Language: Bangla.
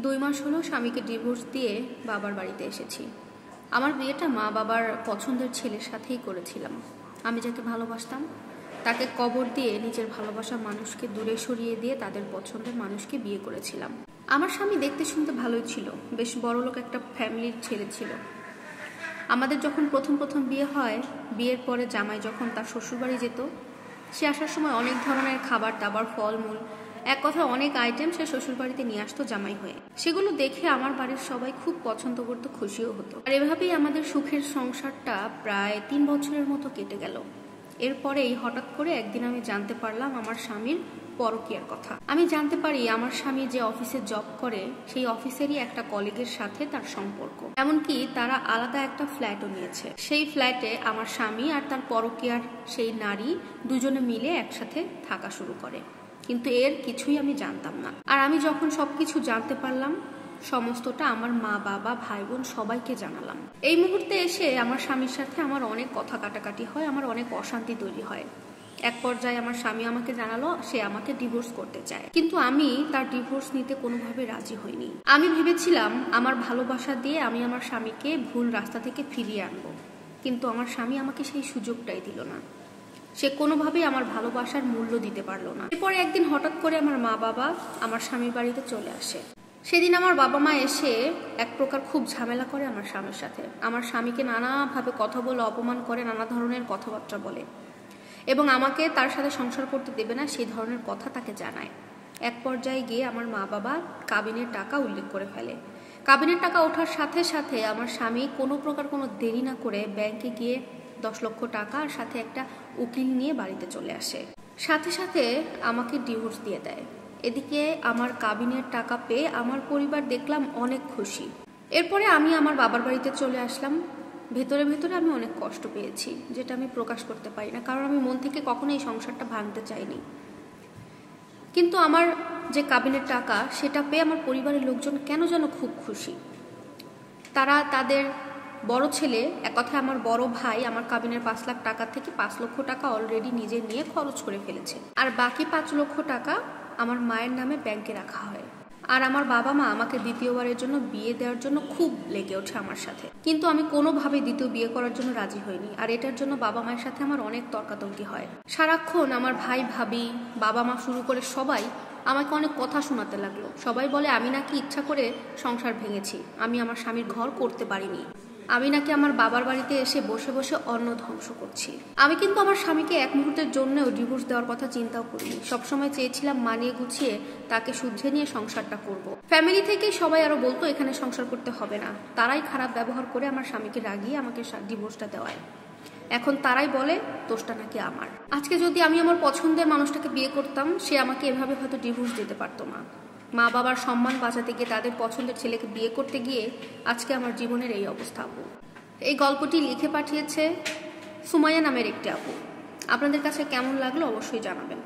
2 মাস হলো স্বামীকে ডিভোর্স দিয়ে বাবার বাড়িতে এসেছি। আমার বিয়েটা মা বাবার পছন্দের ছেলের সাথেই করেছিলাম। আমি যাকে ভালোবাসতাম তাকে কবর দিয়ে নিজের ভালোবাসার মানুষকে দূরে সরিয়ে দিয়ে তাদের পছন্দের মানুষকে বিয়ে করেছিলাম। আমার স্বামী দেখতে শুনতে ভালোই ছিল, বেশ বড়লোক একটা ফ্যামিলির ছেলে ছিল। আমাদের যখন প্রথম বিয়ে হয়, বিয়ের পরে জামাই যখন তার শ্বশুরবাড়ি যেত, সে আসার সময় অনেক ধরনের খাবার দাবার, ফলমূল, এক কথা অনেক আইটেম সে শ্বশুরবাড়িতে নিয়ে আসতো জামাই হয়ে। সেগুলো দেখে আমার বাড়ির সবাই খুব পছন্দ করতো, খুশিও হতো। আর এভাবেই আমাদের সুখের সংসারটা প্রায় 3 বছরের মতো কেটে গেল। এরপরেই হঠাৎ করে একদিন আমি জানতে পারলাম আমার স্বামীর পরকীয়ার কথা। আমি জানতে পারি আমার স্বামী যে অফিসে জব করে সেই অফিসেরই একটা কলিগের সাথে তার সম্পর্ক, এমনকি তারা আলাদা একটা ফ্ল্যাটও নিয়েছে। সেই ফ্ল্যাটে আমার স্বামী আর তার পরকীয়ার সেই নারী দুজনে মিলে একসাথে থাকা শুরু করে, কিন্তু এর কিছুই আমি জানতাম না। আর আমি যখন সবকিছু জানতে পারলাম, সমস্তটা আমার মা বাবা ভাই বোন সবাইকে জানালাম। এই মুহূর্তে এসে আমার স্বামীর সাথে আমার অনেক কথা কাটাকাটি হয়, আমার অনেক অশান্তি তৈরি হয়। এক পর্যায়ে আমার স্বামী আমাকে জানালো সে আমাকে ডিভোর্স করতে চায়, কিন্তু আমি তার ডিভোর্স নিতে কোনোভাবে রাজি হইনি। আমি ভেবেছিলাম আমার ভালোবাসা দিয়ে আমি আমার স্বামীকে ভুল রাস্তা থেকে ফিরিয়ে আনবো, কিন্তু আমার স্বামী আমাকে সেই সুযোগটাই দিল না। সে কোনোভাবেই আমার ভালোবাসার মূল্য দিতে পারলো না। এরপরে একদিন হঠাৎ করে আমার মা বাবা আমার স্বামীর বাড়িতে চলে আসে। সেদিন আমার বাবা মা এসে এক প্রকার খুব ঝামেলা করে আমার স্বামীর সাথে। আমার স্বামীকে নানাভাবে কথা বলে অপমান করে, নানা ধরনের কথাবার্তা বলে, এবং আমাকে তার সাথে সংসার করতে দেবে না সেই ধরনের কথা তাকে জানায়। এক পর্যায়ে গিয়ে আমার মা বাবা কাবিনের টাকা উল্লেখ করে ফেলে। কাবিনের টাকা ওঠার সাথে সাথে আমার স্বামী কোনো প্রকার কোনো দেরি না করে ব্যাংকে গিয়ে 10 লক্ষ টাকা আর সাথে একটা উকিল নিয়ে বাড়িতে চলে আসে। সাথে সাথে আমাকে ডিভোর্স দিয়ে দেয়। এদিকে আমার কাবিনের টাকা পেয়ে আমার পরিবার দেখলাম অনেক খুশি। এরপরে আমি আমার বাবার বাড়িতে চলে আসলাম। ভেতরে ভেতরে আমি অনেক কষ্ট পেয়েছি, যেটা আমি প্রকাশ করতে পারি না, কারণ আমি মন থেকে কখনো এই সংসারটা ভাঙতে চাইনি। কিন্তু আমার যে কাবিনের টাকা সেটা পেয়ে আমার পরিবারের লোকজন কেন যেন খুব খুশি। তারা তাদের বড় ছেলে, এক কথায় আমার বড় ভাই, আমার কাবিনের 5 লাখ টাকা থেকে 5 লক্ষ টাকা অলরেডি নিজে নিয়ে খরচ করে ফেলেছে, আর বাকি 5 লক্ষ টাকা আমার মায়ের নামে ব্যাংকে রাখা হয়। আর আমার বাবা মা আমাকে দ্বিতীয়বারের জন্য বিয়ে দেওয়ার জন্য খুব লেগে ওঠে আমার সাথে, কিন্তু আমি কোনোভাবে দ্বিতীয় বিয়ে করার জন্য রাজি হইনি। আর এটার জন্য বাবা মায়ের সাথে আমার অনেক তর্কাতর্কি হয়। সারাক্ষণ আমার ভাই ভাবি, বাবা মা শুরু করে সবাই আমাকে অনেক কথা শোনাতে লাগলো। সবাই বলে আমি নাকি ইচ্ছা করে সংসার ভেঙেছি, আমি আমার স্বামীর ঘর করতে পারিনি, আমি নাকি আমার বাবার বাড়িতে এসে বসে বসে অন্ন ধ্বংস করছি। আমি কিন্তু আমার স্বামীকে এক মুহূর্তের জন্যও ডিভোর্স দেওয়ার কথা চিন্তাও করিনি। সবসময় চেয়েছিলাম মানিয়ে গুছিয়ে তাকে শুদ্ধে নিয়ে সংসারটা করব। ফ্যামিলি থেকেই সবাই আরো বলতো এখানে সংসার করতে হবে না। তারাই খারাপ ব্যবহার করে আমার স্বামীকে রাগিয়ে আমাকে ডিভোর্সটা দেওয়ায়। এখন তারাই বলে দোষটা নাকি আমার। আজকে যদি আমি আমার পছন্দের মানুষটাকে বিয়ে করতাম, সে আমাকে এভাবে হয়তো ডিভোর্স দিতে পারতো না। মা বাবার সম্মান বাঁচাতে গিয়ে, তাদের পছন্দের ছেলেকে বিয়ে করতে গিয়ে আজকে আমার জীবনের এই অবস্থা। আপু, এই গল্পটি লিখে পাঠিয়েছে সুমাইয়া নামের একটি আপু। আপনাদের কাছে কেমন লাগলো অবশ্যই জানাবেন।